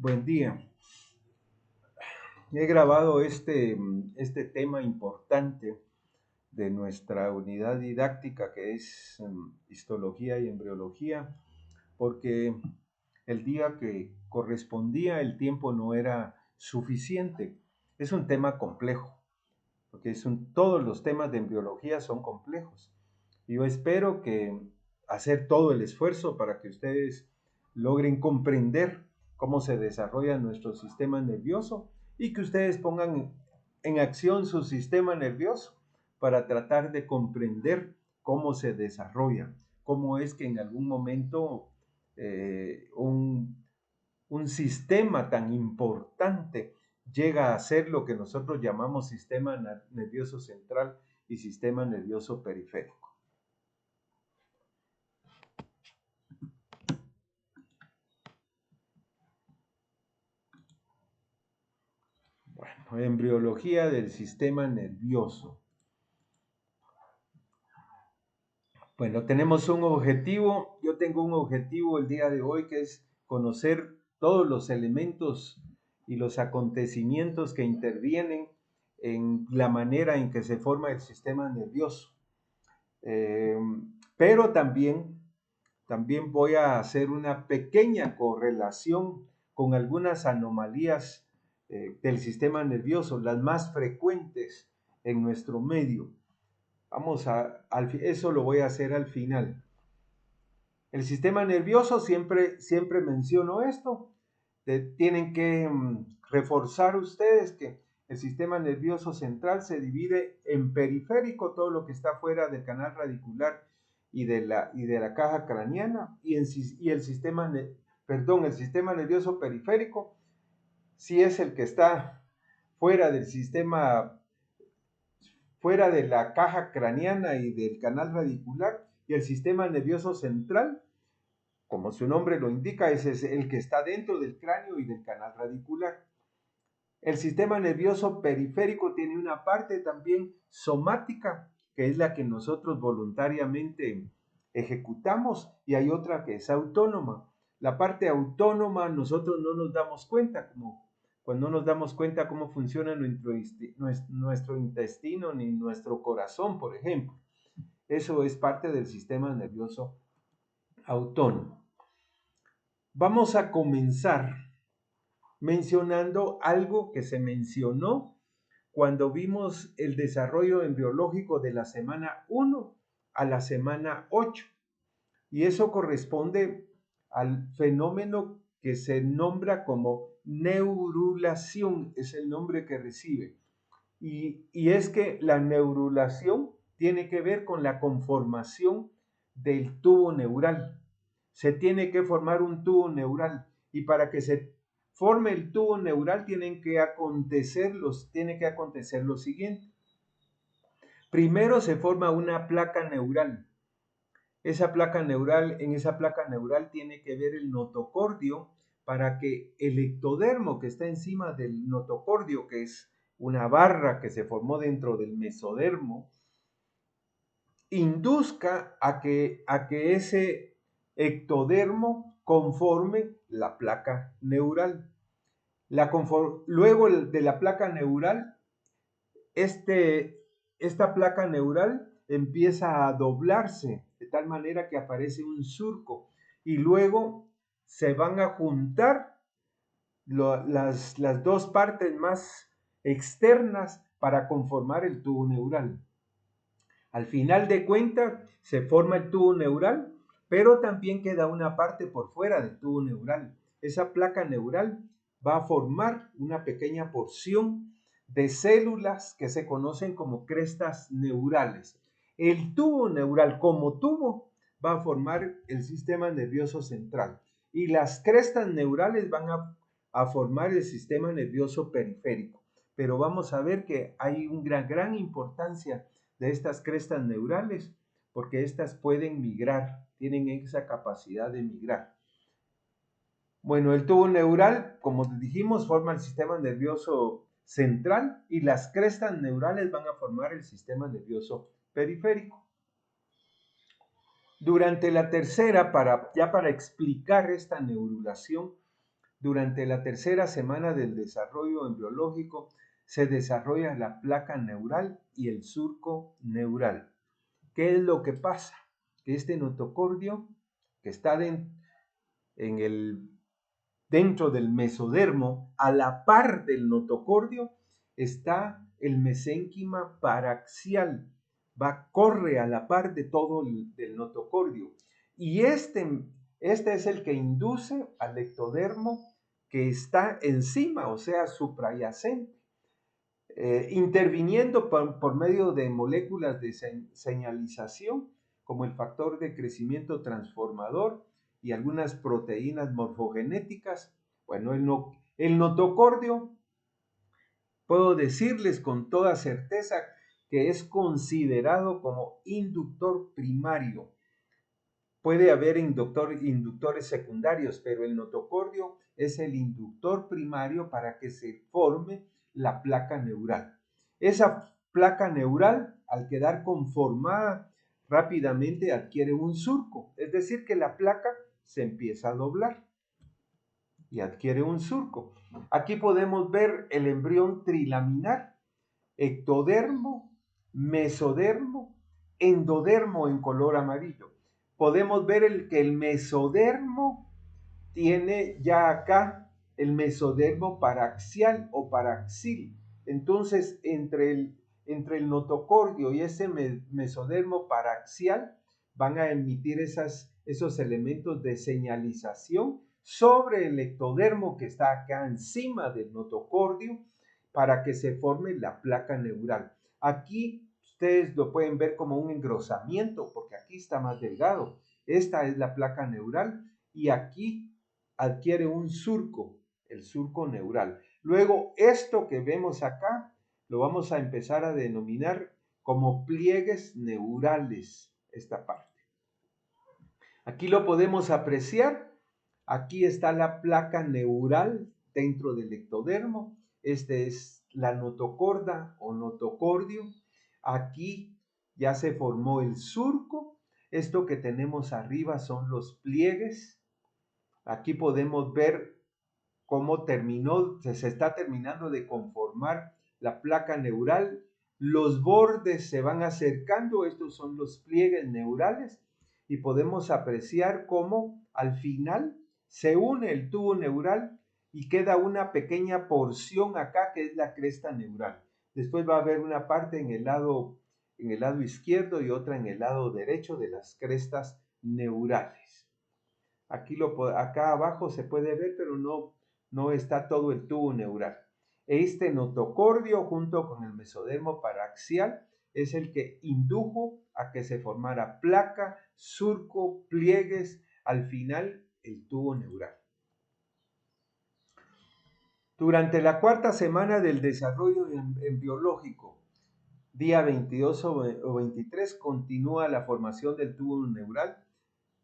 Buen día. He grabado este tema importante de nuestra unidad didáctica que es histología y embriología, porque el día que correspondía el tiempo no era suficiente. Es un tema complejo, porque todos los temas de embriología son complejos. Y yo espero que hacer todo el esfuerzo para que ustedes logren comprender cómo se desarrolla nuestro sistema nervioso y que ustedes pongan en acción su sistema nervioso para tratar de comprender cómo se desarrolla, cómo es que en algún momento un sistema tan importante llega a ser lo que nosotros llamamos sistema nervioso central y sistema nervioso periférico. Bueno, embriología del sistema nervioso. Bueno, tenemos un objetivo. Yo tengo un objetivo el día de hoy que es conocer todos los elementos y los acontecimientos que intervienen en la manera en que se forma el sistema nervioso. Pero también voy a hacer una pequeña correlación con algunas anomalías del sistema nervioso, las más frecuentes en nuestro medio. Eso lo voy a hacer al final. El sistema nervioso, siempre menciono esto, tienen que reforzar ustedes que el sistema nervioso central se divide en periférico, todo lo que está fuera del canal radicular y de la caja craneana, el sistema nervioso periférico, sí es el que está fuera del sistema, fuera de la caja craneana y del canal radicular, y el sistema nervioso central, como su nombre lo indica, ese es el que está dentro del cráneo y del canal radicular. El sistema nervioso periférico tiene una parte también somática, que es la que nosotros voluntariamente ejecutamos, y hay otra que es autónoma. La parte autónoma nosotros no nos damos cuenta, como cuando no nos damos cuenta cómo funciona nuestro intestino ni nuestro corazón, por ejemplo. Eso es parte del sistema nervioso autónomo. Vamos a comenzar mencionando algo que se mencionó cuando vimos el desarrollo embriológico de la semana 1 a la semana 8. Y eso corresponde al fenómeno que se nombra como neurulación, es el nombre que recibe. Y es que la neurulación tiene que ver con la conformación del tubo neural. Se tiene que formar un tubo neural, y para que se forme el tubo neural tiene que acontecer lo siguiente. Primero se forma una placa neural. En esa placa neural tiene que ver el notocordio para que el ectodermo que está encima del notocordio, que es una barra que se formó dentro del mesodermo, induzca a que ese ectodermo conforme la placa neural. Luego de la placa neural, esta placa neural empieza a doblarse de tal manera que aparece un surco, y luego se van a juntar las dos partes más externas para conformar el tubo neural. Al final de cuentas se forma el tubo neural, pero también queda una parte por fuera del tubo neural. Esa placa neural va a formar una pequeña porción de células que se conocen como crestas neurales. El tubo neural como tubo va a formar el sistema nervioso central, y las crestas neurales van a formar el sistema nervioso periférico. Pero vamos a ver que hay una gran importancia de estas crestas neurales, porque estas pueden migrar, tienen esa capacidad de migrar. Bueno, el tubo neural, como dijimos, forma el sistema nervioso central, y las crestas neurales van a formar el sistema nervioso periférico. Durante la tercera, para explicar esta neurulación, Durante la tercera semana del desarrollo embriológico se desarrolla la placa neural y el surco neural. ¿Qué es lo que pasa? Que este notocordio que está dentro del mesodermo, a la par del notocordio, está el mesénquima paraxial. Corre a la par de todo del notocordio. Y este es el que induce al ectodermo que está encima, o sea, suprayacente, interviniendo por medio de moléculas de señalización, como el factor de crecimiento transformador y algunas proteínas morfogenéticas. Bueno, el notocordio, puedo decirles con toda certeza que es considerado como inductor primario. Puede haber inductores secundarios, pero el notocordio es el inductor primario para que se forme la placa neural. Esa placa neural, al quedar conformada, rápidamente adquiere un surco, es decir, que la placa se empieza a doblar y adquiere un surco. Aquí podemos ver el embrión trilaminar, ectodermo, mesodermo, endodermo en color amarillo. Podemos ver que el mesodermo tiene ya acá el mesodermo paraxial o paraxil. Entonces, entre el notocordio y ese mesodermo paraxial van a emitir esos elementos de señalización sobre el ectodermo que está acá encima del notocordio para que se forme la placa neural. Aquí ustedes lo pueden ver como un engrosamiento porque aquí está más delgado. Esta es la placa neural y aquí adquiere un surco, el surco neural. Luego, esto que vemos acá lo vamos a empezar a denominar como pliegues neurales, esta parte. Aquí lo podemos apreciar. Aquí está la placa neural dentro del ectodermo. Este es la notocorda o notocordio. Aquí ya se formó el surco. Esto que tenemos arriba son los pliegues. Aquí podemos ver cómo se está terminando de conformar la placa neural. Los bordes se van acercando, estos son los pliegues neurales, y podemos apreciar cómo al final se une el tubo neural y queda una pequeña porción acá que es la cresta neural. Después va a haber una parte en el lado izquierdo y otra en el lado derecho de las crestas neurales. Acá abajo se puede ver, pero no está todo el tubo neural. Este notocordio junto con el mesodermo paraxial es el que indujo a que se formara placa, surco, pliegues, al final el tubo neural. Durante la cuarta semana del desarrollo embriológico, día 22 o 23, continúa la formación del tubo neural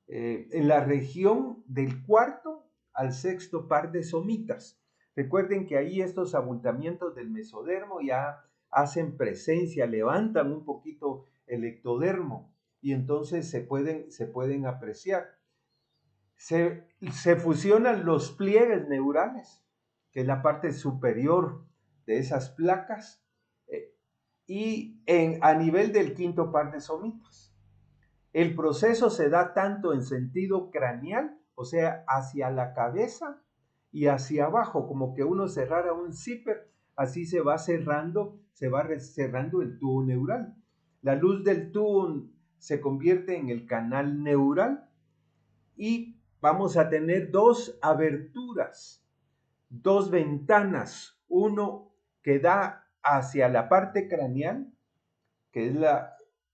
en la región del cuarto al sexto par de somitas. Recuerden que ahí estos abultamientos del mesodermo ya hacen presencia, levantan un poquito el ectodermo y entonces se pueden apreciar. Se fusionan los pliegues neurales, que es la parte superior de esas placas, y a nivel del quinto par de somitas. El proceso se da tanto en sentido craneal, o sea, hacia la cabeza y hacia abajo, como que uno cerrara un zipper, así se va cerrando el tubo neural. La luz del tubo se convierte en el canal neural y vamos a tener dos aberturas, dos ventanas, uno que da hacia la parte craneal, que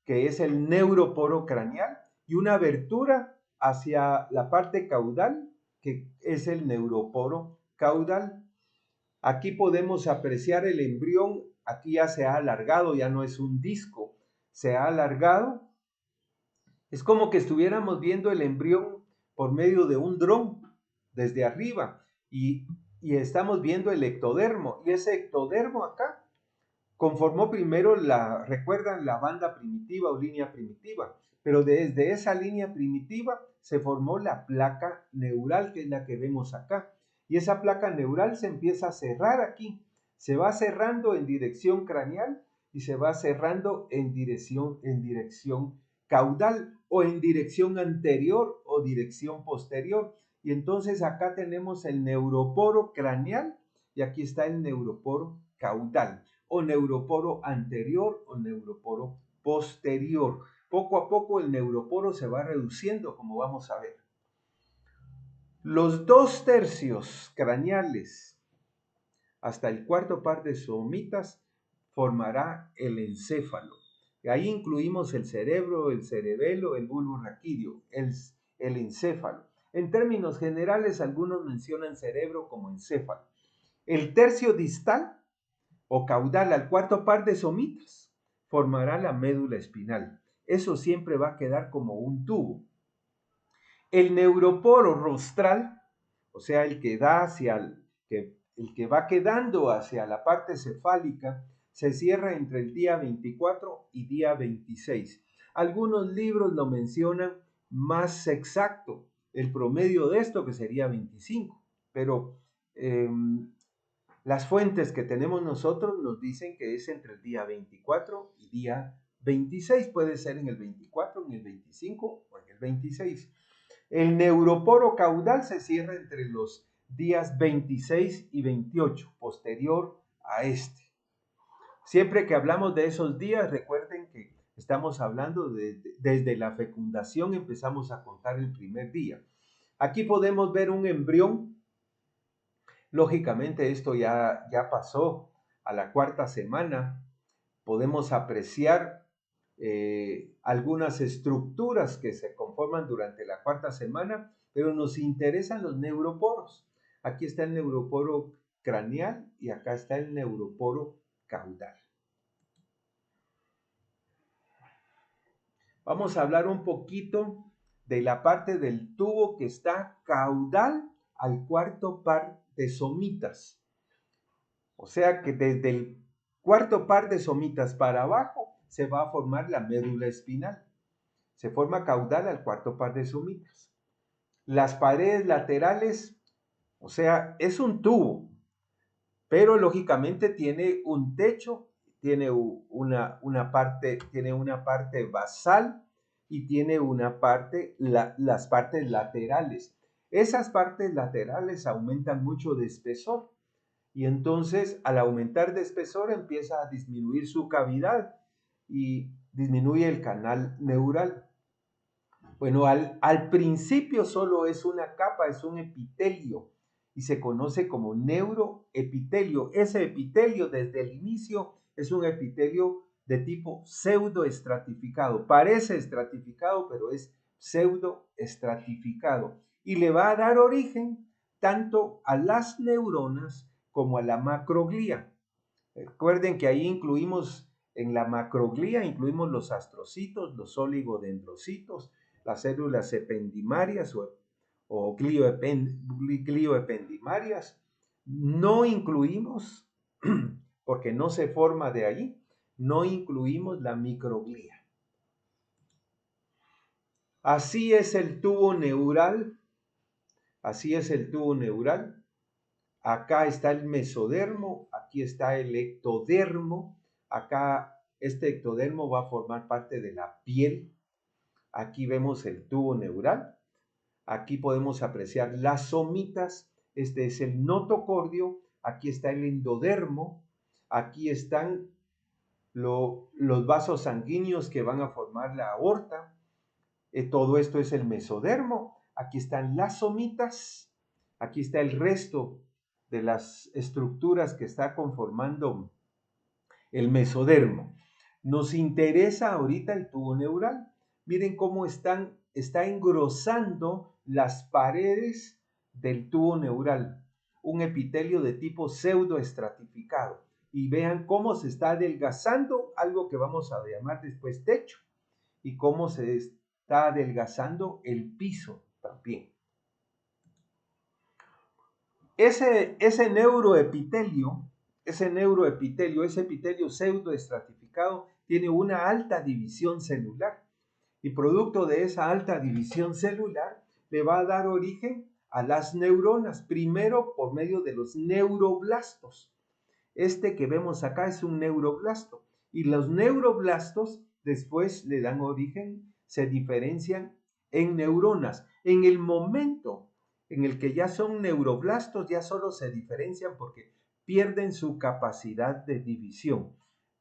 es el neuroporo craneal, y una abertura hacia la parte caudal, que es el neuroporo caudal. Aquí podemos apreciar el embrión, aquí ya se ha alargado, ya no es un disco, se ha alargado. Es como que estuviéramos viendo el embrión por medio de un dron desde arriba y estamos viendo el ectodermo, y ese ectodermo acá conformó primero recuerdan la banda primitiva o línea primitiva, pero desde esa línea primitiva se formó la placa neural, que es la que vemos acá. y esa placa neural se empieza a cerrar aquí. Se va cerrando en dirección craneal y se va cerrando en dirección caudal o en dirección anterior o dirección posterior. Y entonces acá tenemos el neuroporo craneal y aquí está el neuroporo caudal o neuroporo anterior o neuroporo posterior. Poco a poco el neuroporo se va reduciendo, como vamos a ver. Los 2/3 craneales hasta el cuarto par de somitas formará el encéfalo. Ahí incluimos el cerebro, el cerebelo, el bulbo raquídeo, el encéfalo. En términos generales, algunos mencionan cerebro como encéfalo. El tercio distal o caudal al cuarto par de somitas formará la médula espinal. Eso siempre va a quedar como un tubo. El neuroporo rostral, o sea, el que da el que va quedando hacia la parte cefálica, se cierra entre el día 24 y día 26. Algunos libros lo mencionan más exacto, el promedio de esto que sería 25, pero las fuentes que tenemos nosotros nos dicen que es entre el día 24 y día 26, puede ser en el 24, en el 25 o en el 26. El neuroporo caudal se cierra entre los días 26 y 28, posterior a este. Siempre que hablamos de esos días, recuerden que estamos hablando desde la fecundación, empezamos a contar el primer día. Aquí podemos ver un embrión. Lógicamente esto ya pasó a la cuarta semana. Podemos apreciar algunas estructuras que se conforman durante la cuarta semana, pero nos interesan los neuroporos. Aquí está el neuroporo craneal y acá está el neuroporo caudal. Vamos a hablar un poquito de la parte del tubo que está caudal al cuarto par de somitas. O sea que desde el cuarto par de somitas para abajo se va a formar la médula espinal. Se forma caudal al cuarto par de somitas. Las paredes laterales, o sea, es un tubo, pero lógicamente tiene un techo, tiene una parte basal y tiene las partes laterales. Esas partes laterales aumentan mucho de espesor y entonces al aumentar de espesor empieza a disminuir su cavidad y disminuye el canal neural. Bueno, al principio solo es una capa, es un epitelio y se conoce como neuroepitelio. Ese epitelio desde el inicio es un epitelio de tipo pseudoestratificado. Parece estratificado, pero es pseudoestratificado y le va a dar origen tanto a las neuronas como a la macroglía. Recuerden que ahí en la macroglía incluimos los astrocitos, los oligodendrocitos, las células ependimarias o glioependimarias. No incluimos, porque no se forma de ahí, no incluimos la microglía. Así es el tubo neural. Así es el tubo neural. Acá está el mesodermo, aquí está el ectodermo. Acá este ectodermo va a formar parte de la piel. Aquí vemos el tubo neural. Aquí podemos apreciar las somitas. Este es el notocordio. Aquí está el endodermo. Aquí están los vasos sanguíneos que van a formar la aorta. Todo esto es el mesodermo. Aquí están las somitas. Aquí está el resto de las estructuras que está conformando el mesodermo. Nos interesa ahorita el tubo neural. Miren cómo está engrosando las paredes del tubo neural. Un epitelio de tipo pseudoestratificado. Y vean cómo se está adelgazando algo que vamos a llamar después techo. Y cómo se está adelgazando el piso también. Ese neuroepitelio, ese epitelio pseudoestratificado, tiene una alta división celular y producto de esa alta división celular le va a dar origen a las neuronas, primero por medio de los neuroblastos. Este que vemos acá es un neuroblasto y los neuroblastos después le dan origen, se diferencian en neuronas. En el momento en el que ya son neuroblastos, ya solo se diferencian porque pierden su capacidad de división.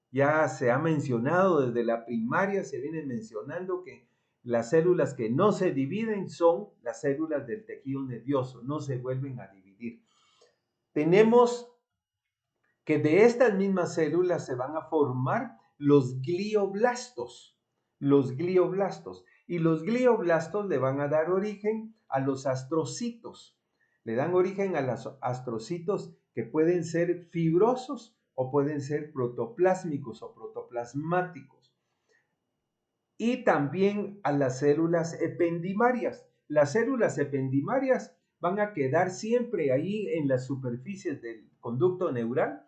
Ya se ha mencionado desde la primaria, se viene mencionando que las células que no se dividen son las células del tejido nervioso, no se vuelven a dividir. Tenemos que de estas mismas células se van a formar los glioblastos, y los glioblastos le van a dar origen a los astrocitos, le dan origen a los astrocitos que pueden ser fibrosos o pueden ser protoplásmicos o protoplasmáticos, y también a las células ependimarias. Las células ependimarias van a quedar siempre ahí en las superficies del conducto neural,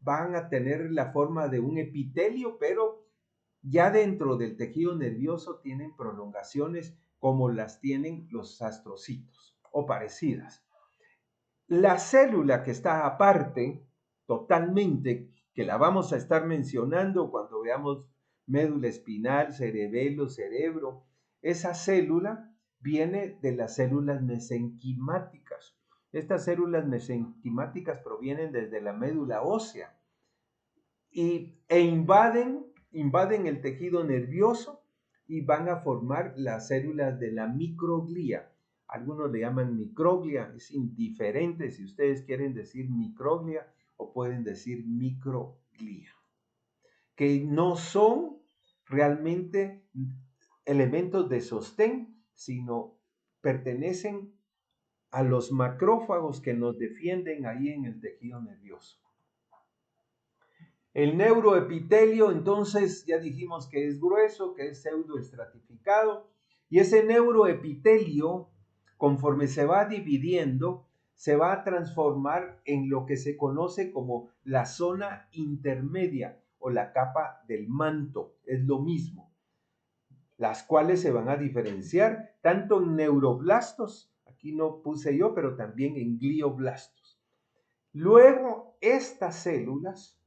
van a tener la forma de un epitelio, pero ya dentro del tejido nervioso tienen prolongaciones como las tienen los astrocitos o parecidas. La célula que está aparte, totalmente, que la vamos a estar mencionando cuando veamos médula espinal, cerebelo, cerebro, esa célula viene de las células mesenquimáticas. Estas células mesenquimáticas provienen desde la médula ósea e invaden el tejido nervioso y van a formar las células de la microglía. Algunos le llaman microglia, es indiferente si ustedes quieren decir microglia o pueden decir microglía, que no son realmente elementos de sostén, sino pertenecen a los macrófagos que nos defienden ahí en el tejido nervioso. El neuroepitelio, entonces, ya dijimos que es grueso, que es pseudoestratificado, y ese neuroepitelio, conforme se va dividiendo, se va a transformar en lo que se conoce como la zona intermedia o la capa del manto, es lo mismo, las cuales se van a diferenciar tanto en neuroblastos, aquí no puse yo, pero también en glioblastos. Luego, estas células,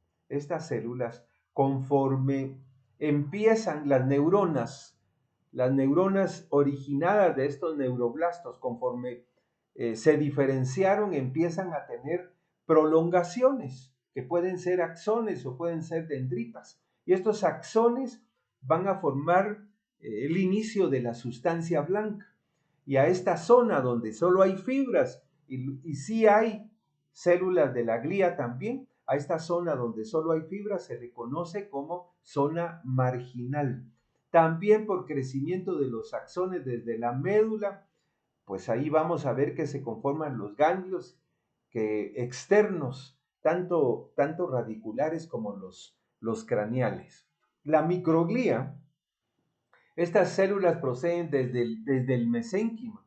conforme empiezan las neuronas originadas de estos neuroblastos, conforme se diferenciaron, empiezan a tener prolongaciones, que pueden ser axones o pueden ser dendritas. Y estos axones van a formar el inicio de la sustancia blanca. Y a esta zona donde solo hay fibras y sí hay células de la glía también, a esta zona donde solo hay fibras se le conoce como zona marginal. También por crecimiento de los axones desde la médula, pues ahí vamos a ver que se conforman los ganglios externos, tanto radiculares como los craneales. La microglía, estas células proceden desde el mesénquima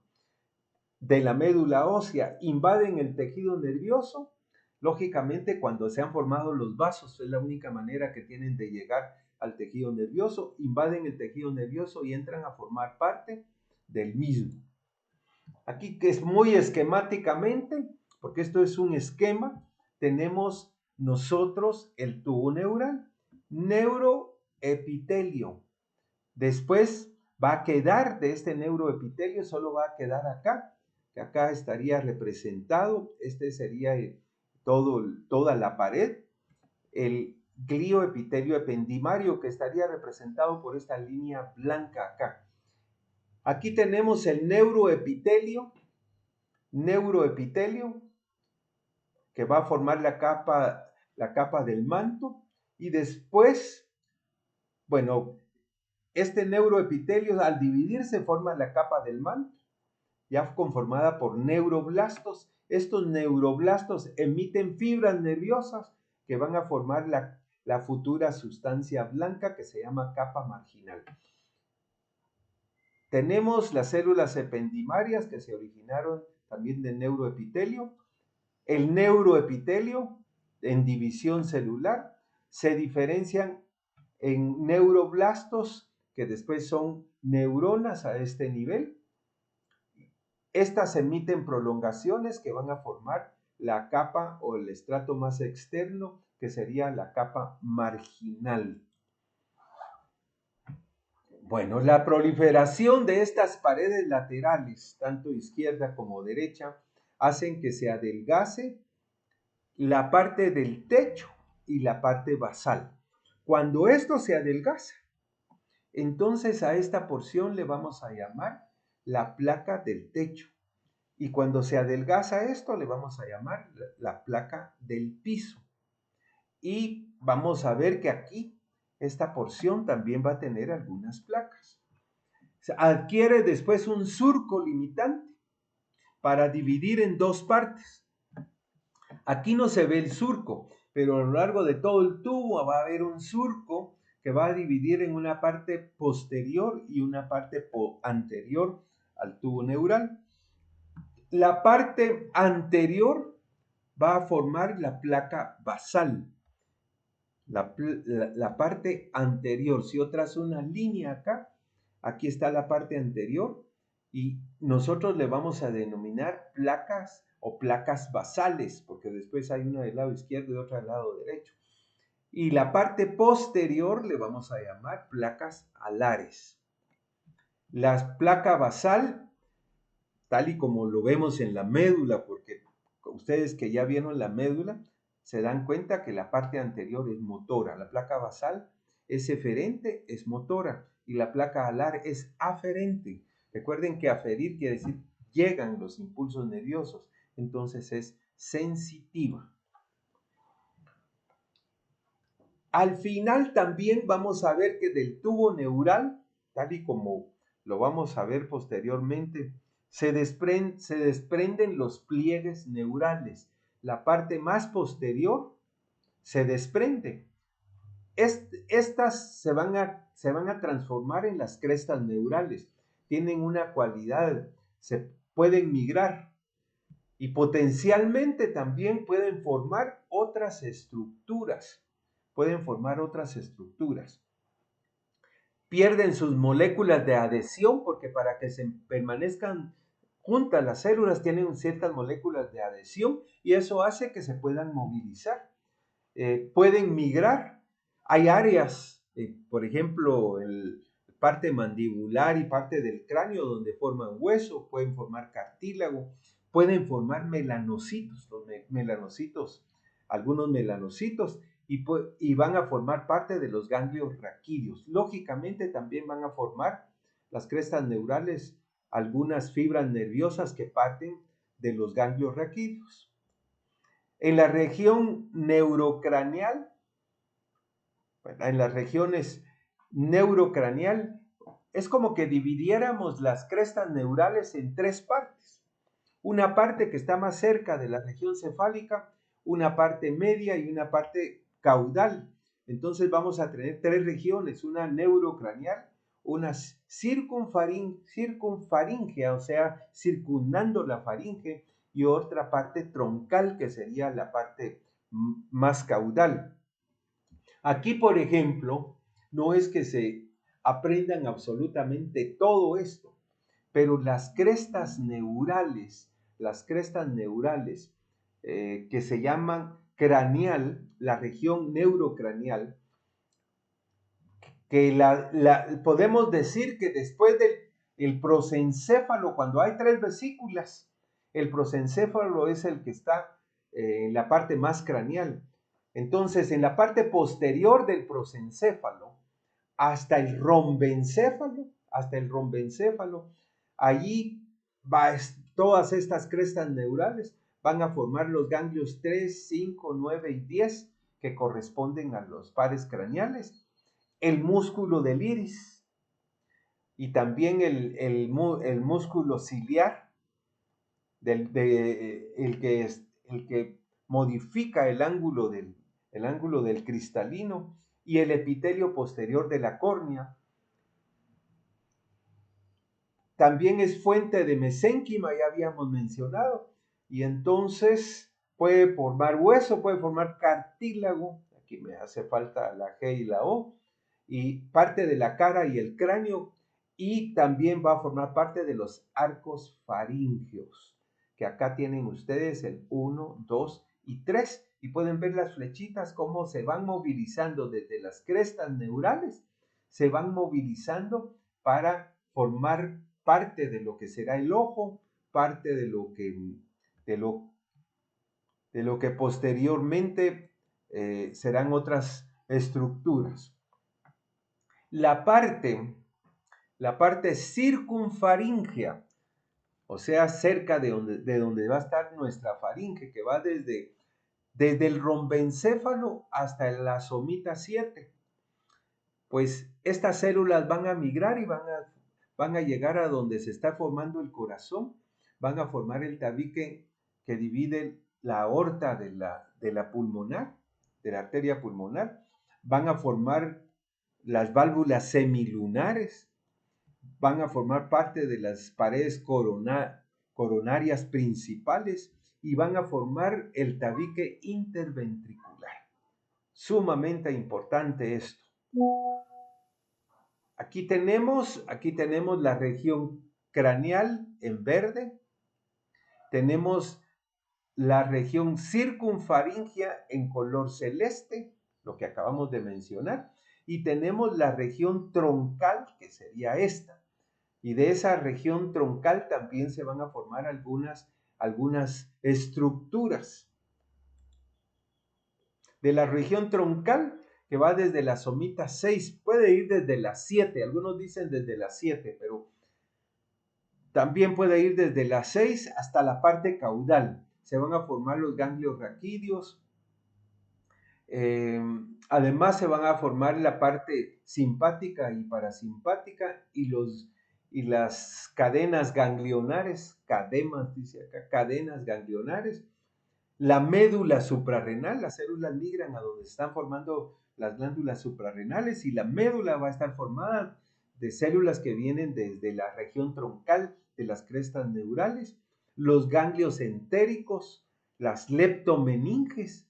de la médula ósea, invaden el tejido nervioso. Lógicamente, cuando se han formado los vasos, es la única manera que tienen de llegar al tejido nervioso, invaden el tejido nervioso y entran a formar parte del mismo. Aquí, que es muy esquemáticamente, porque esto es un esquema, tenemos nosotros el tubo neural, neuroepitelio. Después va a quedar de este neuroepitelio, solo va a quedar acá, que acá estaría representado, este sería toda la pared, el glioepitelio ependimario, que estaría representado por esta línea blanca acá. Aquí tenemos el neuroepitelio, que va a formar la capa del manto, y después, bueno, este neuroepitelio al dividirse forma la capa del manto, ya conformada por neuroblastos. Estos neuroblastos emiten fibras nerviosas que van a formar la futura sustancia blanca que se llama capa marginal. Tenemos las células ependimarias que se originaron también del neuroepitelio. El neuroepitelio en división celular se diferencian en neuroblastos que después son neuronas a este nivel, Estas emiten prolongaciones que van a formar la capa o el estrato más externo, que sería la capa marginal. Bueno, la proliferación de estas paredes laterales, tanto izquierda como derecha, hacen que se adelgace la parte del techo y la parte basal. Cuando esto se adelgaza, entonces a esta porción le vamos a llamar la placa del techo. Y cuando se adelgaza esto, le vamos a llamar la placa del piso. Y vamos a ver que aquí esta porción también va a tener algunas placas. Adquiere después un surco limitante para dividir en dos partes. Aquí no se ve el surco, pero a lo largo de todo el tubo va a haber un surco que va a dividir en una parte posterior y una parte anterior al tubo neural. La parte anterior va a formar la placa basal. La parte anterior, si yo trazo una línea acá, aquí está la parte anterior y nosotros le vamos a denominar placas o placas basales, porque después hay una del lado izquierdo y otra del lado derecho. Y la parte posterior le vamos a llamar placas alares. La placa basal, tal y como lo vemos en la médula, porque ustedes que ya vieron la médula, se dan cuenta que la parte anterior es motora, la placa basal es eferente, es motora, y la placa alar es aferente. Recuerden que aferir quiere decir llegan los impulsos nerviosos, entonces es sensitiva. Al final también vamos a ver que del tubo neural, tal y como lo vamos a ver posteriormente, se desprenden los pliegues neurales. La parte más posterior se desprende. Estas se van a transformar en las crestas neurales. Tienen una cualidad, se pueden migrar y potencialmente también pueden formar otras estructuras. Pierden sus moléculas de adhesión porque para que se permanezcan juntas las células tienen ciertas moléculas de adhesión y eso hace que se puedan movilizar. Pueden migrar. Hay áreas, por ejemplo, parte mandibular y parte del cráneo donde forman hueso, pueden formar cartílago, pueden formar melanocitos, algunos melanocitos, y van a formar parte de los ganglios raquídeos. Lógicamente también van a formar las crestas neurales algunas fibras nerviosas que parten de los ganglios raquídeos. En la región neurocraneal, en las regiones neurocraneal, es como que dividiéramos las crestas neurales en tres partes. Una parte que está más cerca de la región cefálica, una parte media y una parte caudal. Entonces vamos a tener tres regiones, una neurocraneal, una circunfaringea, o sea, circundando la faringe, y otra parte troncal, que sería la parte más caudal. Aquí, por ejemplo, no es que se aprendan absolutamente todo esto, pero las crestas neurales que se llaman craneal, la región neurocraneal, que podemos decir que después del prosencéfalo, cuando hay tres vesículas, el prosencéfalo es el que está en la parte más craneal. Entonces, en la parte posterior del prosencéfalo, hasta el rombencéfalo, allí todas estas crestas neurales van a formar los ganglios 3, 5, 9 y 10 que corresponden a los pares craneales, el músculo del iris y también el músculo ciliar, el que modifica el ángulo del cristalino, y el epitelio posterior de la córnea. También es fuente de mesénquima, ya habíamos mencionado, y entonces puede formar hueso, puede formar cartílago, aquí me hace falta la G y la O, y parte de la cara y el cráneo, y también va a formar parte de los arcos faríngeos, que acá tienen ustedes el 1, 2 y 3, y pueden ver las flechitas cómo se van movilizando desde las crestas neurales, se van movilizando para formar parte de lo que será el ojo, parte de lo, de lo que posteriormente serán otras estructuras. La parte circunfaringea, o sea, cerca de donde va a estar nuestra faringe, que va desde el rombencéfalo hasta la somita 7. Pues estas células van a migrar y van a llegar a donde se está formando el corazón, van a formar el tabique que divide la aorta de la pulmonar, de la arteria pulmonar, van a formar las válvulas semilunares, van a formar parte de las paredes coronarias principales y van a formar el tabique interventricular. Sumamente importante esto. Aquí tenemos la región craneal en verde, tenemos la región circunfaringea en color celeste, lo que acabamos de mencionar, y tenemos la región troncal, que sería esta. Y de esa región troncal también se van a formar algunas estructuras. De la región troncal, que va desde la somita 6, puede ir desde la 7, algunos dicen desde la 7, pero también puede ir desde la 6 hasta la parte caudal. Se van a formar los ganglios raquídeos. Además se van a formar la parte simpática y parasimpática y las cadenas ganglionares, cademas, dice acá, cadenas ganglionares. La médula suprarrenal, las células migran a donde están formando las glándulas suprarrenales y la médula va a estar formada de células que vienen desde la región troncal de las crestas neurales, los ganglios entéricos, las leptomeninges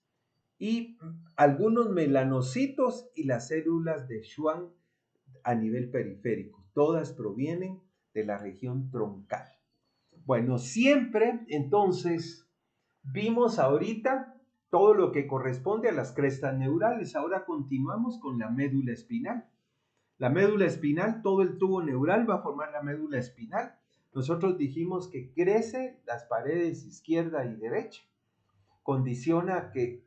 y algunos melanocitos y las células de Schwann a nivel periférico. Todas provienen de la región troncal. Bueno, siempre entonces vimos ahorita todo lo que corresponde a las crestas neurales. Ahora continuamos con la médula espinal. La médula espinal, todo el tubo neural va a formar la médula espinal. Nosotros dijimos que crece las paredes izquierda y derecha. Condiciona que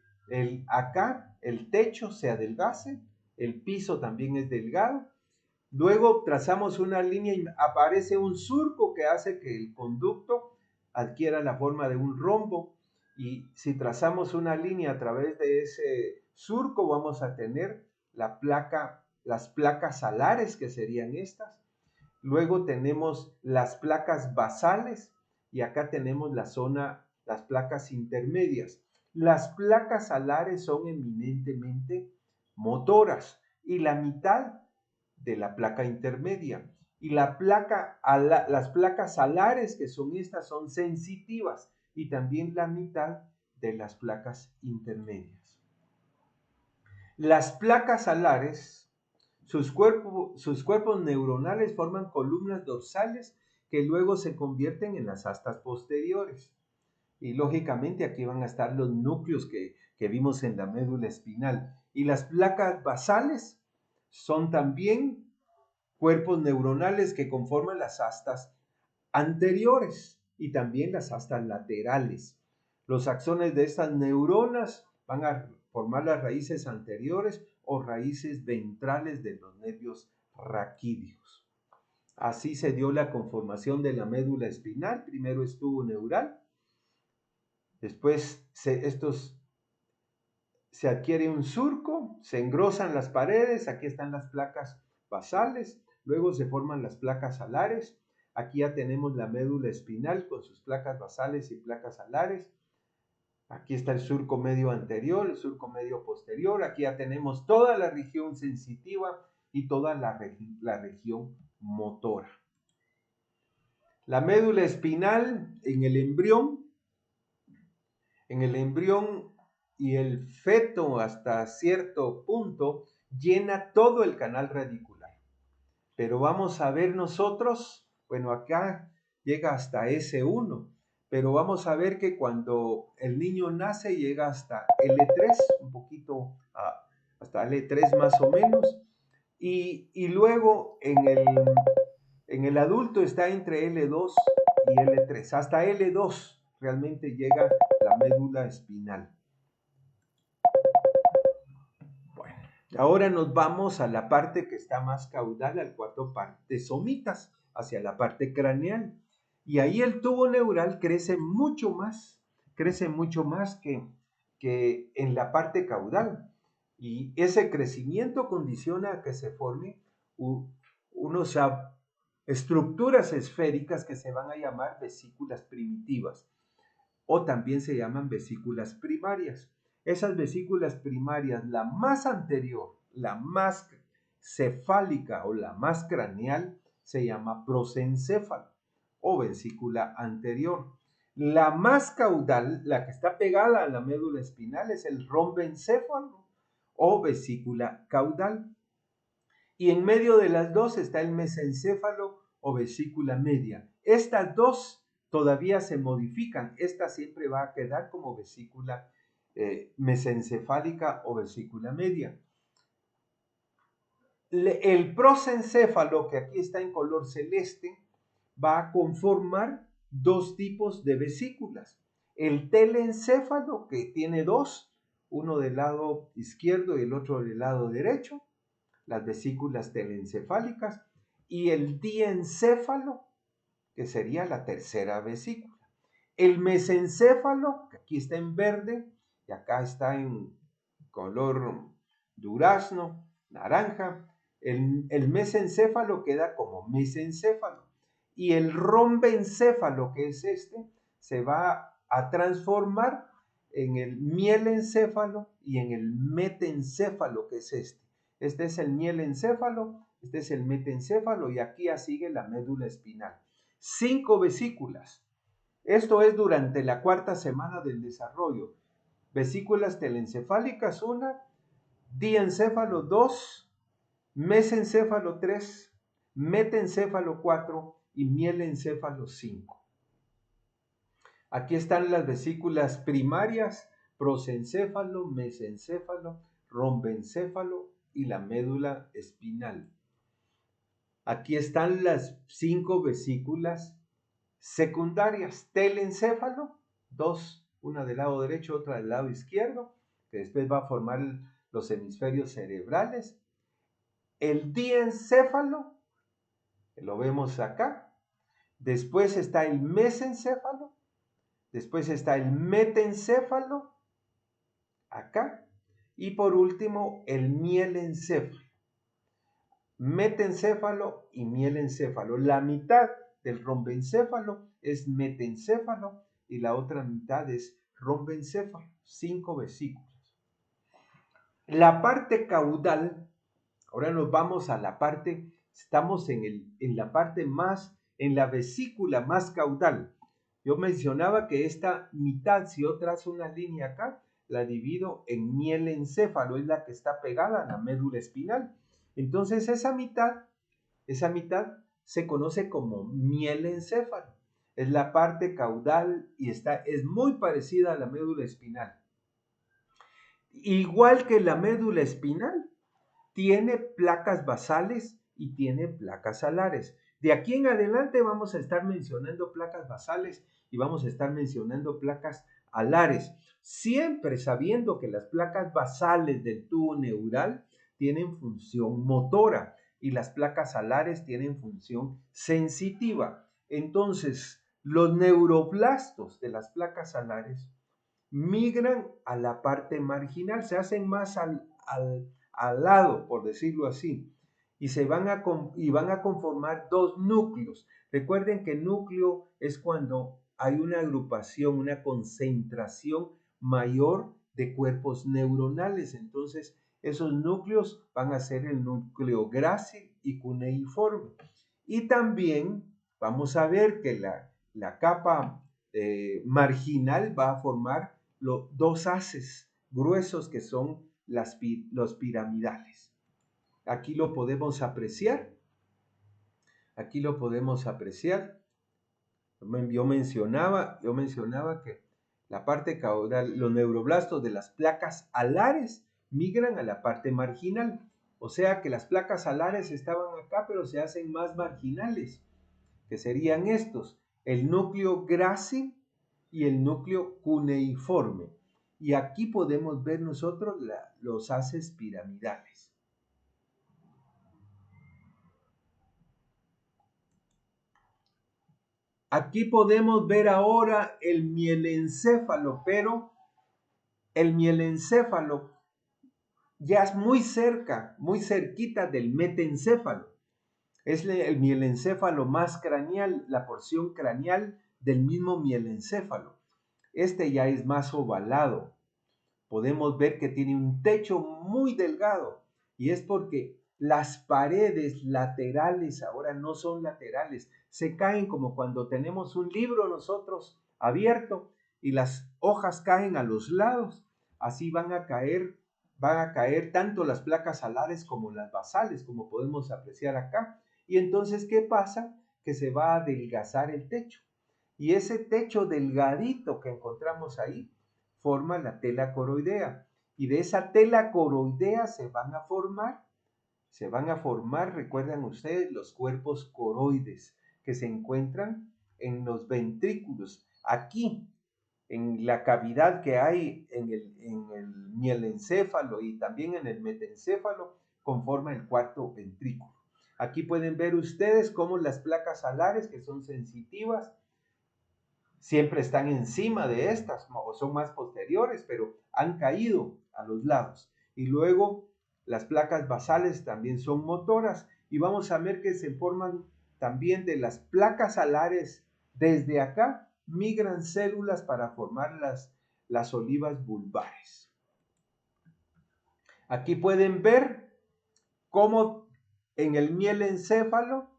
acá el techo se adelgace, el piso también es delgado. Luego trazamos una línea y aparece un surco que hace que el conducto adquiera la forma de un rombo. Y si trazamos una línea a través de ese surco, vamos a tener las placas alares, que serían estas. Luego tenemos las placas basales y acá tenemos las placas intermedias. Las placas alares son eminentemente motoras y la mitad de la placa intermedia. Y las placas alares, que son estas, son sensitivas y también la mitad de las placas intermedias. Las placas alares, sus cuerpos neuronales forman columnas dorsales que luego se convierten en las astas posteriores. Y lógicamente aquí van a estar los núcleos que vimos en la médula espinal. Y las placas basales son también cuerpos neuronales que conforman las astas anteriores y también las astas laterales. Los axones de estas neuronas van a formar las raíces anteriores o raíces ventrales de los nervios raquídeos. Así se dio la conformación de la médula espinal. Primero estuvo neural, después se adquiere un surco, se engrosan las paredes, aquí están las placas basales, luego se forman las placas alares, aquí ya tenemos la médula espinal con sus placas basales y placas alares, aquí está el surco medio anterior, el surco medio posterior, aquí ya tenemos toda la región sensitiva y toda la región motora. La médula espinal en el embrión y el feto hasta cierto punto llena todo el canal radicular. pero vamos a ver nosotros, bueno, acá llega hasta S1, pero vamos a ver que cuando el niño nace llega hasta L3, un poquito hasta L3 más o menos, y luego en el adulto está entre L2 y L3, hasta L2 realmente llega la médula espinal. Bueno, ahora nos vamos a la parte que está más caudal, al cuarto parte somitas, hacia la parte craneal. Y ahí el tubo neural crece mucho más que en la parte caudal. Y ese crecimiento condiciona a que se formen unos estructuras esféricas que se van a llamar vesículas primitivas o también se llaman vesículas primarias. Esas vesículas primarias, la más anterior, la más cefálica o la más craneal, se llama prosencéfalo o vesícula anterior. La más caudal, la que está pegada a la médula espinal, es el rombencéfalo o vesícula caudal. Y en medio de las dos está el mesencéfalo o vesícula media. Estas dos todavía se modifican. Esta siempre va a quedar como vesícula mesencefálica o vesícula media. El prosencéfalo, que aquí está en color celeste, va a conformar dos tipos de vesículas. El telencéfalo, que tiene dos, uno del lado izquierdo y el otro del lado derecho, las vesículas telencefálicas, y el diencéfalo, que sería la tercera vesícula. El mesencéfalo, que aquí está en verde y acá está en color durazno, naranja. El mesencéfalo queda como mesencéfalo. Y el rombencéfalo, que es este, se va a transformar en el mielencéfalo y en el metencéfalo, que es este. Este es el mielencéfalo, este es el metencéfalo y aquí ya sigue la médula espinal. 5 vesículas. Esto es durante la cuarta semana del desarrollo. Vesículas telencefálicas 1, diencéfalo 2, mesencéfalo 3, metencéfalo 4 y mielencéfalo 5. Aquí están las vesículas primarias, prosencéfalo, mesencéfalo, rombencéfalo y la médula espinal. Aquí están las 5 vesículas secundarias, telencéfalo, dos, una del lado derecho, otra del lado izquierdo, que después va a formar los hemisferios cerebrales. El diencéfalo, que lo vemos acá. Después está el mesencéfalo. Después está el metencéfalo, acá. Y por último, el mielencéfalo. Metencéfalo y mielencéfalo. La mitad del rombencéfalo es metencéfalo y la otra mitad es rombencéfalo. 5 vesículas. La parte caudal, ahora nos vamos a la parte, estamos en la parte más, en la vesícula más caudal. Yo mencionaba que esta mitad, si yo trazo una línea acá, la divido en mielencéfalo, es la que está pegada a la médula espinal. Entonces esa mitad se conoce como mielencéfalo. Es la parte caudal y es muy parecida a la médula espinal. Igual que la médula espinal, tiene placas basales y tiene placas alares. De aquí en adelante vamos a estar mencionando placas basales y vamos a estar mencionando placas alares, siempre sabiendo que las placas basales del tubo neural tienen función motora y las placas alares tienen función sensitiva. Entonces, los neuroblastos de las placas alares migran a la parte marginal, se hacen más al lado, por decirlo así, y van a conformar dos núcleos. Recuerden que núcleo es cuando hay una agrupación, una concentración mayor de cuerpos neuronales. Entonces, esos núcleos van a ser el núcleo grácil y cuneiforme. Y también vamos a ver que la capa marginal va a formar dos haces gruesos que son los piramidales. Aquí lo podemos apreciar. Aquí lo podemos apreciar. Yo mencionaba que la parte caudal, los neuroblastos de las placas alares migran a la parte marginal. O sea que las placas alares estaban acá, pero se hacen más marginales, que serían estos, el núcleo grácil y el núcleo cuneiforme. Y aquí podemos ver nosotros los haces piramidales. Aquí podemos ver ahora el mielencéfalo, pero el mielencéfalo ya es muy cerca, muy cerquita del metencéfalo. Es el mielencéfalo más craneal, la porción craneal del mismo mielencéfalo. Este ya es más ovalado. Podemos ver que tiene un techo muy delgado y es porque las paredes laterales ahora no son laterales, se caen como cuando tenemos un libro nosotros abierto y las hojas caen a los lados. Así van a caer tanto las placas alares como las basales, como podemos apreciar acá. Y entonces, ¿qué pasa? Que se va a adelgazar el techo. Y ese techo delgadito que encontramos ahí forma la tela coroidea. Y de esa tela coroidea se van a formar, recuerdan ustedes, los cuerpos coroides que se encuentran en los ventrículos. Aquí, en la cavidad que hay en el mielencéfalo y también en el metencéfalo, conforma el cuarto ventrículo. Aquí pueden ver ustedes cómo las placas alares, que son sensitivas, siempre están encima de estas, o son más posteriores, pero han caído a los lados. Y luego las placas basales también son motoras y vamos a ver que se forman también de las placas alares. Desde acá migran células para formar las olivas vulvares. Aquí pueden ver cómo en el mielencéfalo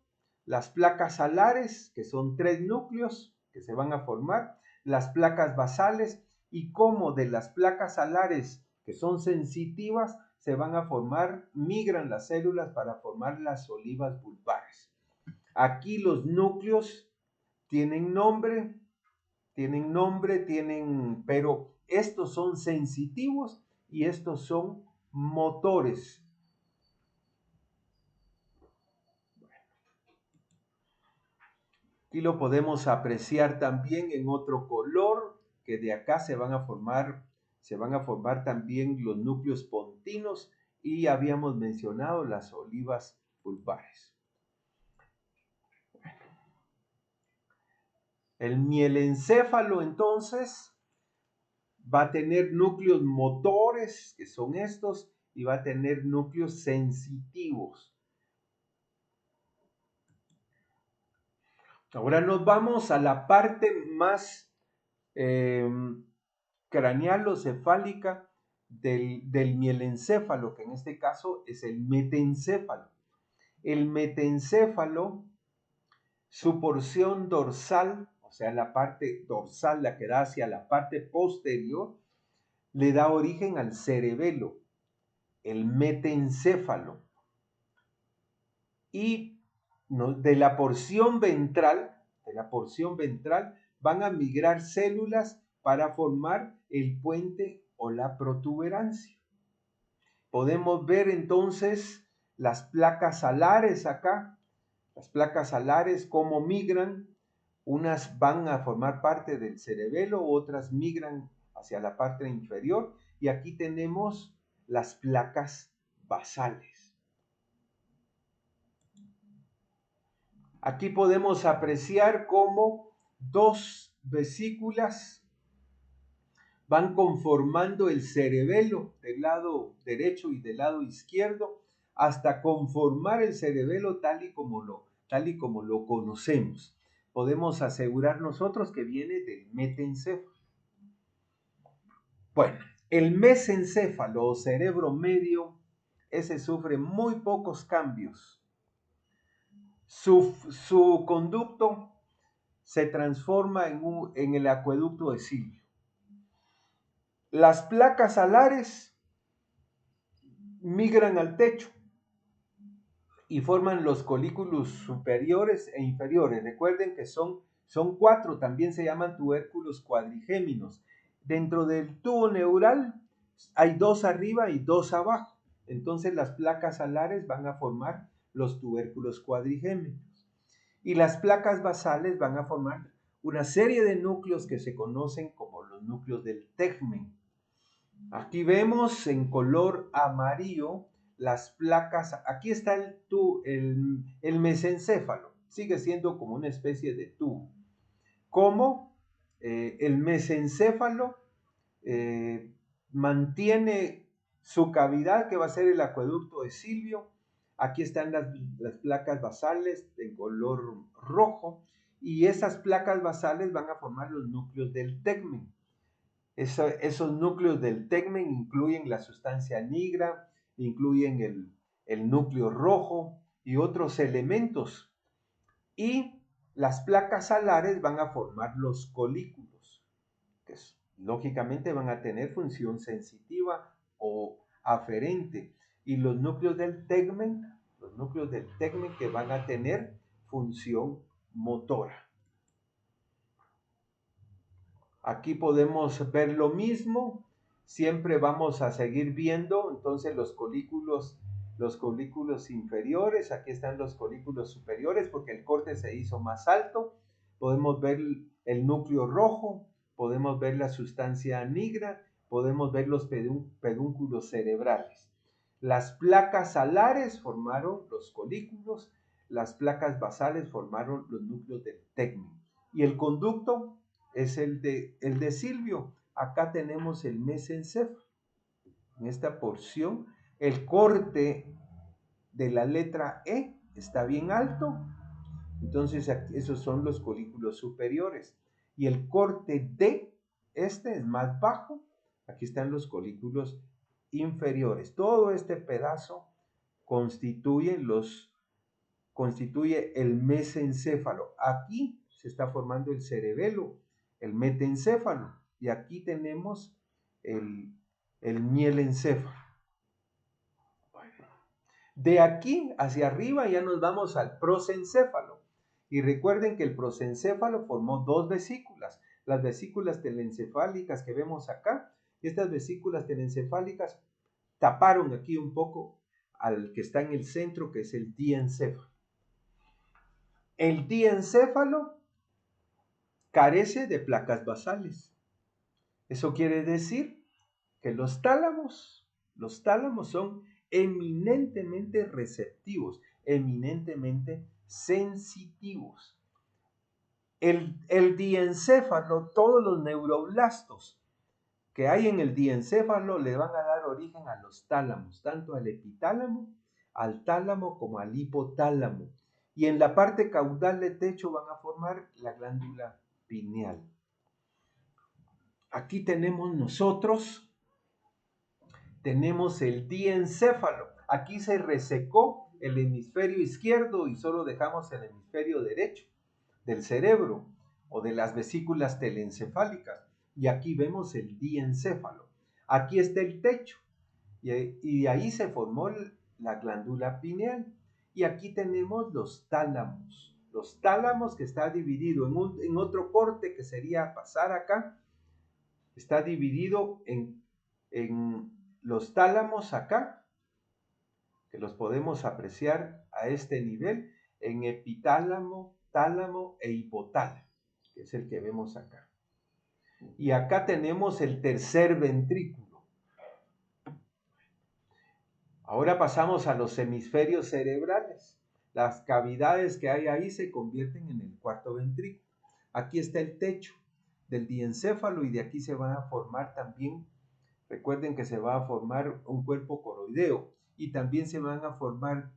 las placas alares, que son 3 núcleos que se van a formar, las placas basales y cómo de las placas alares que son sensitivas se van a formar, migran las células para formar las olivas vulvares. Aquí los núcleos tienen nombre, pero estos son sensitivos y estos son motores. Aquí lo podemos apreciar también en otro color, que de acá se van a formar también los núcleos pontinos y habíamos mencionado las olivas vulvares. El mielencéfalo entonces va a tener núcleos motores, que son estos, y va a tener núcleos sensitivos. Ahora nos vamos a la parte más craneal o cefálica del mielencéfalo, que en este caso es el metencéfalo. El metencéfalo, su porción dorsal, o sea, la parte dorsal, la que da hacia la parte posterior, le da origen al cerebelo, el metencéfalo. Y de la porción ventral, van a migrar células para formar el puente o la protuberancia. Podemos ver entonces las placas alares acá, las placas alares cómo migran, unas van a formar parte del cerebelo, otras migran hacia la parte inferior y aquí tenemos las placas basales. Aquí podemos apreciar cómo dos vesículas van conformando el cerebelo del lado derecho y del lado izquierdo hasta conformar el cerebelo tal y como lo conocemos. Podemos asegurar nosotros que viene del metencéfalo. Bueno, el mesencéfalo o cerebro medio, ese sufre muy pocos cambios. Su conducto se transforma en el acueducto de Silvio. Las placas alares migran al techo y forman los colículos superiores e inferiores. Recuerden que son 4, también se llaman tubérculos cuadrigéminos. Dentro del tubo neural hay 2 arriba y 2 abajo. Entonces las placas alares van a formar los tubérculos cuadrigéminos. Y las placas basales van a formar una serie de núcleos que se conocen como los núcleos del tegmen. Aquí vemos en color amarillo las placas. Aquí está el mesencéfalo. Sigue siendo como una especie de tubo. Como el mesencéfalo mantiene su cavidad, que va a ser el acueducto de Silvio. Aquí están las placas basales de color rojo, y esas placas basales van a formar los núcleos del tegmen. Esos núcleos del tegmen incluyen la sustancia nigra, incluyen el núcleo rojo y otros elementos. Y las placas alares van a formar los colículos, que lógicamente van a tener función sensitiva o aferente. Y los núcleos del tegmen que van a tener función motora. Aquí podemos ver lo mismo, siempre vamos a seguir viendo entonces los colículos inferiores. Aquí están los colículos superiores porque el corte se hizo más alto. Podemos ver el núcleo rojo, podemos ver la sustancia negra, podemos ver los pedúnculos cerebrales. Las placas alares formaron los colículos, las placas basales formaron los núcleos del tegmen. Y el conducto es el de Silvio. Acá tenemos el mesencéfalo. En esta porción, el corte de la letra E está bien alto. Entonces, esos son los colículos superiores. Y el corte D, este es más bajo. Aquí están los colículos inferiores. Todo este pedazo constituye el mesencéfalo. Aquí se está formando el cerebelo, el metencéfalo, y aquí tenemos el mielencéfalo. De aquí hacia arriba ya nos vamos al prosencéfalo. Y recuerden que el prosencéfalo formó 2 vesículas, las vesículas telencefálicas que vemos acá. Estas vesículas telencefálicas taparon aquí un poco al que está en el centro, que es el diencéfalo. El diencéfalo carece de placas basales. Eso quiere decir que los tálamos son eminentemente receptivos, eminentemente sensitivos. El diencéfalo, todos los neuroblastos que hay en el diencéfalo le van a dar origen a los tálamos, tanto al epitálamo, al tálamo como al hipotálamo. Y en la parte caudal de techo van a formar la glándula pineal. Aquí tenemos el diencéfalo. Aquí se resecó el hemisferio izquierdo y solo dejamos el hemisferio derecho del cerebro o de las vesículas telencefálicas. Y aquí vemos el diencéfalo. Aquí está el techo y de ahí se formó la glándula pineal. Y aquí tenemos los tálamos. Los tálamos, que está dividido en otro corte que sería pasar acá. Está dividido en los tálamos acá, que los podemos apreciar a este nivel, en epitálamo, tálamo e hipotálamo, que es el que vemos acá. Y acá tenemos el tercer ventrículo. Ahora pasamos a los hemisferios cerebrales. Las cavidades que hay ahí se convierten en el cuarto ventrículo. Aquí está el techo del diencéfalo y de aquí se van a formar también, recuerden que se va a formar un cuerpo coroideo y también se van a formar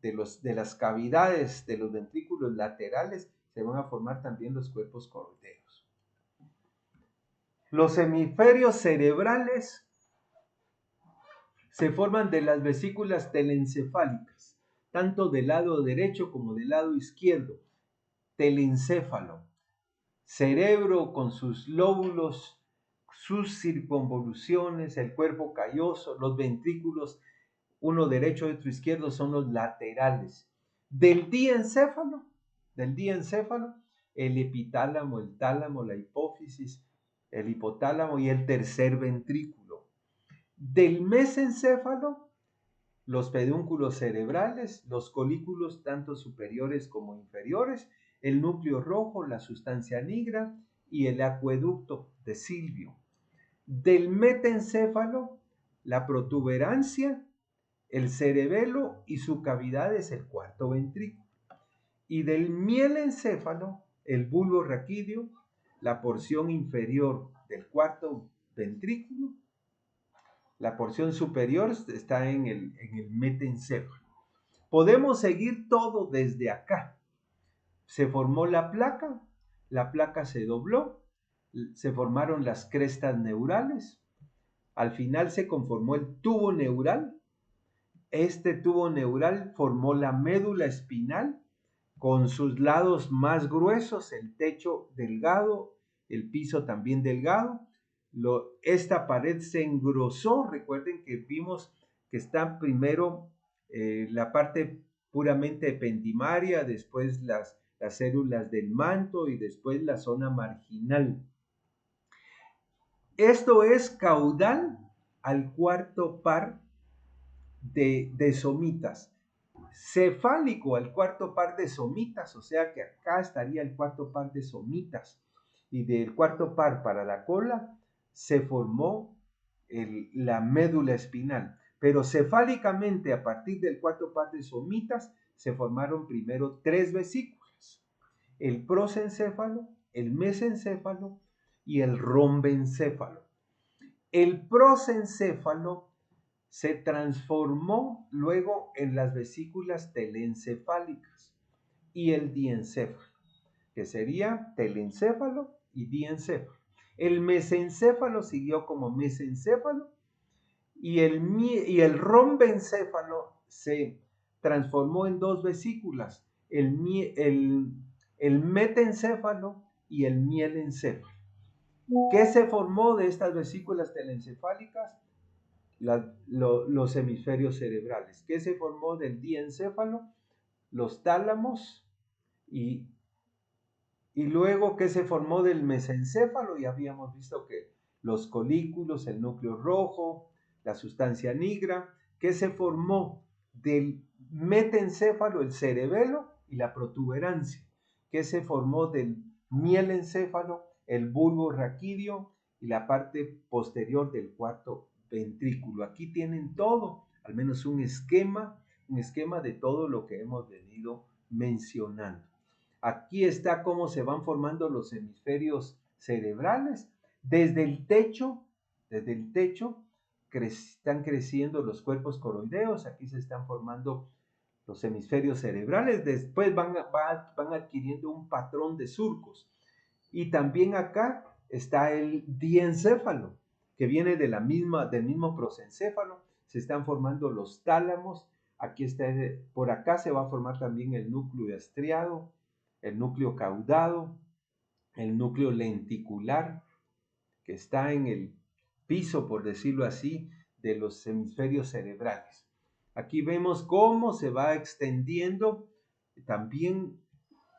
de las cavidades de los ventrículos laterales, se van a formar también los cuerpos coroideos. Los hemisferios cerebrales se forman de las vesículas telencefálicas, tanto del lado derecho como del lado izquierdo. Telencéfalo, cerebro con sus lóbulos, sus circunvoluciones, el cuerpo calloso, los ventrículos uno derecho y otro izquierdo, son los laterales. Del diencéfalo, el epitálamo, el tálamo, la hipófisis, el hipotálamo y el tercer ventrículo. Del mesencéfalo, los pedúnculos cerebrales, los colículos tanto superiores como inferiores, el núcleo rojo, la sustancia nigra y el acueducto de Silvio. Del metencéfalo, la protuberancia, el cerebelo y su cavidad es el cuarto ventrículo. Y del mielencéfalo, el bulbo raquídeo, la porción inferior del cuarto ventrículo. La porción superior está en el metencéfalo. Podemos seguir todo desde acá. Se formó la placa se dobló, se formaron las crestas neurales, al final se conformó el tubo neural. Este tubo neural formó la médula espinal con sus lados más gruesos, el techo delgado, el piso también delgado. Esta pared se engrosó, recuerden que vimos que está primero la parte puramente ependimaria, después las células del manto y después la zona marginal. Esto es caudal al cuarto par de somitas, cefálico al cuarto par de somitas, o sea que acá estaría el cuarto par de somitas, y del cuarto par para la cola se formó la médula espinal, pero cefálicamente a partir del cuarto par de somitas se formaron primero tres vesículas, el prosencéfalo, el mesencéfalo y el rombencéfalo. El prosencéfalo se transformó luego en las vesículas telencefálicas y el diencéfalo, que sería telencéfalo y diencéfalo. El mesencéfalo siguió como mesencéfalo y el rombencéfalo se transformó en dos vesículas, el metencéfalo y el mielencéfalo. ¿Qué se formó de estas vesículas telencefálicas? Los hemisferios cerebrales. ¿Qué se formó del diencéfalo? Los tálamos y luego ¿qué se formó del mesencéfalo? Ya habíamos visto que los colículos, el núcleo rojo, la sustancia nigra. ¿Qué se formó del metencéfalo? El cerebelo y la protuberancia. ¿Qué se formó del mielencéfalo? El bulbo raquídeo y la parte posterior del cuarto ventrículo. Aquí tienen todo, al menos un esquema de todo lo que hemos venido mencionando. Aquí está cómo se van formando los hemisferios cerebrales. Desde el techo están creciendo los cuerpos coroideos. Aquí se están formando los hemisferios cerebrales. Después van adquiriendo un patrón de surcos. Y también acá está el diencéfalo, que viene del mismo prosencéfalo. Se están formando los tálamos. Aquí está, por acá se va a formar también el núcleo estriado, el núcleo caudado, el núcleo lenticular, que está en el piso, por decirlo así, de los hemisferios cerebrales. Aquí vemos cómo se va extendiendo también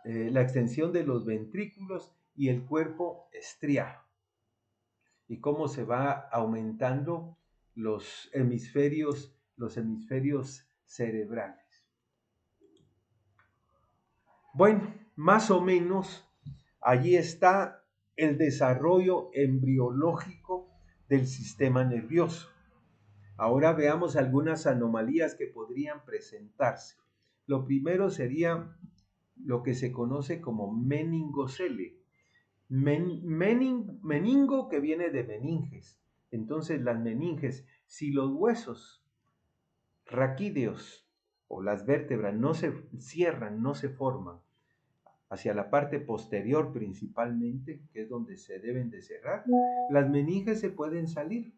la extensión de los ventrículos y el cuerpo estriado, y cómo se va aumentando los hemisferios cerebrales. Bueno, más o menos allí está el desarrollo embriológico del sistema nervioso. Ahora veamos algunas anomalías que podrían presentarse. Lo primero sería lo que se conoce como meningocele. Meningo, que viene de meninges. Entonces las meninges, si los huesos raquídeos o las vértebras no se cierran, no se forman hacia la parte posterior principalmente, que es donde se deben de cerrar, las meninges se pueden salir.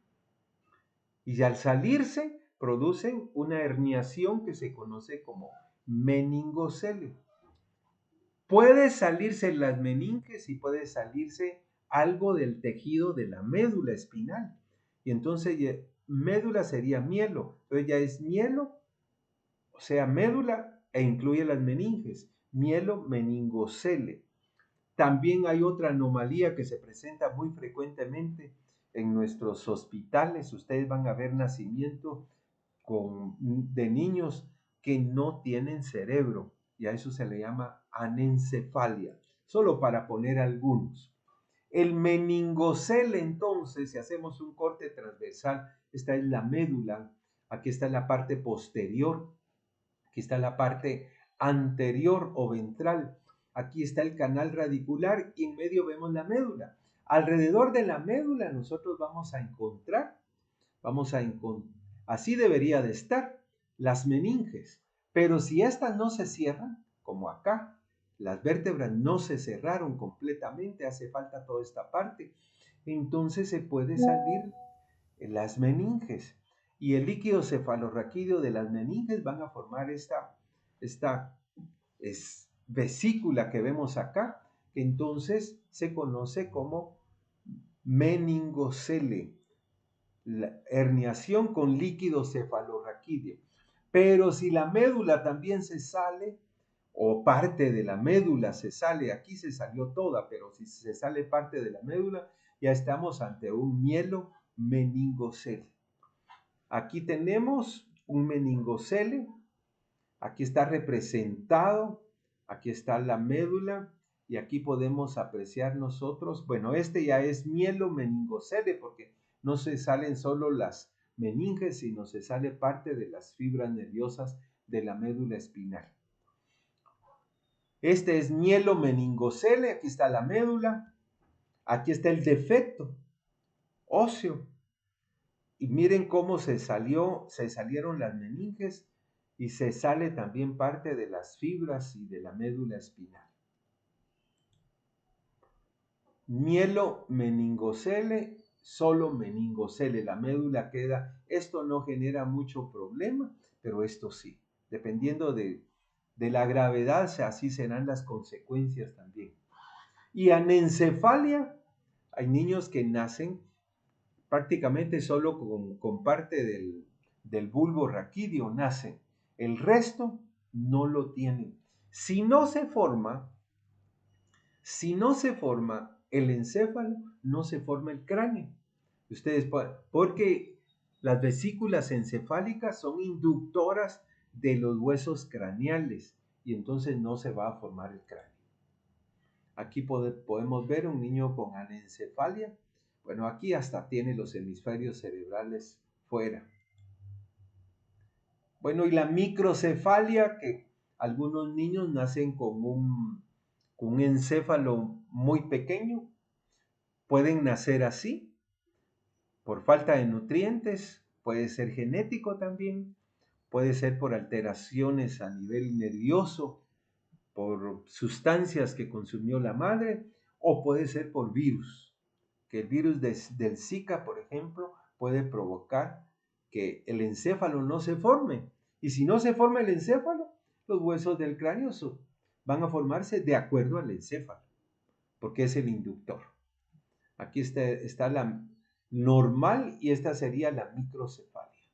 Y al salirse producen una herniación que se conoce como meningocele. Puede salirse las meninges y puede salirse algo del tejido de la médula espinal. Y entonces médula sería mielo. Entonces ya es mielo, o sea, médula e incluye las meninges. Mielo meningocele. También hay otra anomalía que se presenta muy frecuentemente en nuestros hospitales. Ustedes van a ver nacimiento de niños que no tienen cerebro y a eso se le llama anencefalia, solo para poner algunos. El meningocele, entonces, si hacemos un corte transversal, esta es la médula, aquí está la parte posterior, aquí está la parte anterior o ventral, aquí está el canal radicular y en medio vemos la médula. Alrededor de la médula nosotros vamos a encontrar, así debería de estar, las meninges. Pero si estas no se cierran, como acá, las vértebras no se cerraron completamente, hace falta toda esta parte, entonces se puede salir las meninges. Y el líquido cefalorraquídeo de las meninges van a formar esta vesícula que vemos acá, que entonces se conoce como meningocele, la herniación con líquido cefalorraquídeo. Pero si la médula también se sale, o parte de la médula se sale, aquí se salió toda, pero si se sale parte de la médula, ya estamos ante un mielo meningocele. Aquí tenemos un meningocele, aquí está representado, aquí está la médula, y aquí podemos apreciar nosotros, bueno, este ya es mielo meningocele, porque no se salen solo las meninges, sino se sale parte de las fibras nerviosas de la médula espinal. Este es mielo meningocele, aquí está la médula, aquí está el defecto óseo. Y miren cómo se salieron las meninges y se sale también parte de las fibras y de la médula espinal. Mielo meningocele, solo meningocele, la médula queda, esto no genera mucho problema, pero esto sí, dependiendo de la gravedad, así serán las consecuencias también. Y anencefalia, hay niños que nacen prácticamente solo con parte del bulbo raquídeo, nacen, el resto no lo tienen. Si no se forma el encéfalo, no se forma el cráneo. Porque las vesículas encefálicas son inductoras de los huesos craneales y entonces no se va a formar el cráneo. Aquí podemos ver un niño con anencefalia. Bueno, aquí hasta tiene los hemisferios cerebrales fuera. Bueno, y la microcefalia, que algunos niños nacen con un encéfalo muy pequeño, pueden nacer así, por falta de nutrientes, puede ser genético también, puede ser por alteraciones a nivel nervioso, por sustancias que consumió la madre, o puede ser por virus, que el virus del Zika, por ejemplo, puede provocar que el encéfalo no se forme. Y si no se forma el encéfalo, los huesos del cráneo van a formarse de acuerdo al encéfalo, porque es el inductor. Aquí está la normal y esta sería la microcefalia.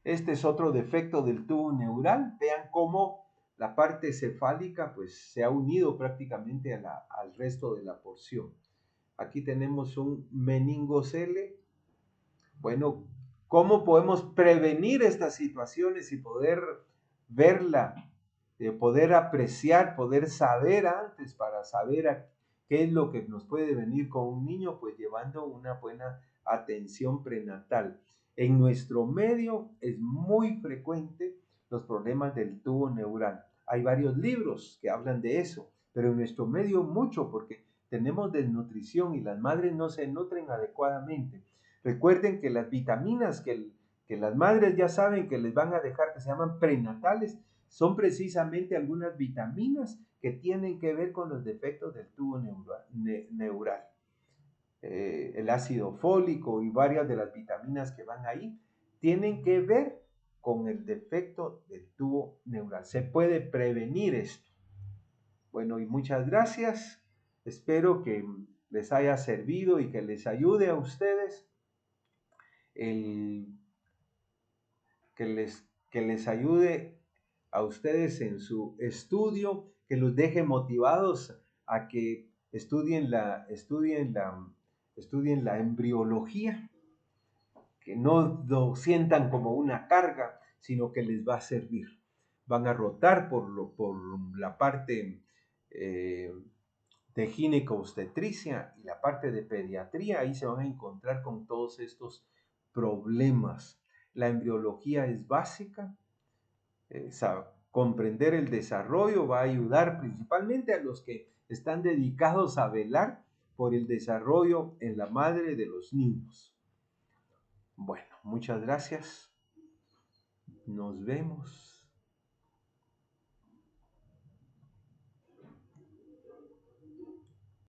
Este es otro defecto del tubo neural. Vean cómo la parte cefálica pues, se ha unido prácticamente al resto de la porción. Aquí tenemos un meningocele. Bueno, ¿cómo podemos prevenir estas situaciones y poder verla, poder apreciar, poder saber antes para saber qué es lo que nos puede venir con un niño? Pues llevando una buena atención prenatal. En nuestro medio es muy frecuente los problemas del tubo neural. Hay varios libros que hablan de eso, pero en nuestro medio mucho porque tenemos desnutrición y las madres no se nutren adecuadamente. Recuerden que las vitaminas que las madres ya saben que les van a dejar, que se llaman prenatales, son precisamente algunas vitaminas que tienen que ver con los defectos del tubo neural. El ácido fólico y varias de las vitaminas que van ahí tienen que ver con el defecto del tubo neural. Se puede prevenir esto. Bueno, y muchas gracias. Espero que les haya servido y que les ayude a ustedes. el, que les ayude a ustedes en su estudio, que los deje motivados a que estudien la embriología, que no lo sientan como una carga, sino que les va a servir. Van a rotar por la parte eh, de gineco-obstetricia y la parte de pediatría. Ahí se van a encontrar con todos estos problemas. La embriología es básica. Comprender el desarrollo va a ayudar principalmente a los que están dedicados a velar por el desarrollo en la madre de los niños. Bueno, muchas gracias. Nos vemos.